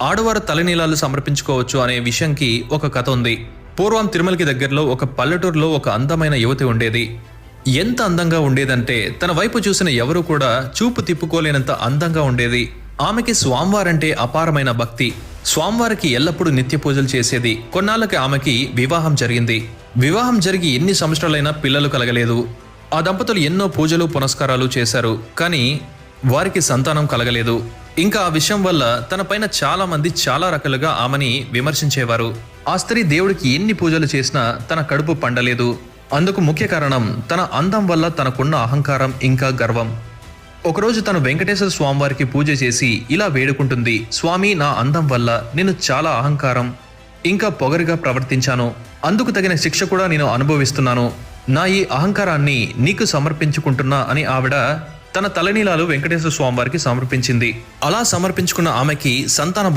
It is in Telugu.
ఆడవారు తలనీలాలు సమర్పించుకోవచ్చు అనే విషయంకి ఒక కథ ఉంది. పూర్వం తిరుమలకి దగ్గరలో ఒక పల్లెటూరులో ఒక అందమైన యువతి ఉండేది. ఎంత అందంగా ఉండేదంటే తన వైపు చూసిన ఎవరూ కూడా చూపు తిప్పుకోలేనంత అందంగా ఉండేది. ఆమెకి స్వామివారంటే అపారమైన భక్తి. స్వామివారికి ఎల్లప్పుడూ నిత్య పూజలు చేసేది. కొన్నాళ్ళకి ఆమెకి వివాహం జరిగింది. వివాహం జరిగి ఎన్ని సంవత్సరాలైనా పిల్లలు కలగలేదు. ఆ దంపతులు ఎన్నో పూజలు పునస్కారాలు చేశారు, కానీ వారికి సంతానం కలగలేదు. ఇంకా ఆ విషయం వల్ల తన పైన చాలా మంది చాలా రకాలుగా ఆమెని విమర్శించేవారు. ఆ స్త్రీ దేవుడికి ఎన్ని పూజలు చేసినా తన కడుపు పండలేదు. అందుకు ముఖ్య కారణం తన అందం వల్ల తనకున్న అహంకారం ఇంకా గర్వం. ఒకరోజు తను వెంకటేశ్వర స్వామివారికి పూజ చేసి ఇలా వేడుకుంటుంది, స్వామి, నా అందం వల్ల నేను చాలా అహంకారం ఇంకా పొగరుగా ప్రవర్తించాను. అందుకు తగిన శిక్ష కూడా నేను అనుభవిస్తున్నాను. నా ఈ అహంకారాన్ని నీకు సమర్పించుకుంటున్నా అని ఆవిడ తన తలనీలాలు వెంకటేశ్వర స్వామివారికి సమర్పించింది. అలా సమర్పించుకున్న ఆమెకి సంతాన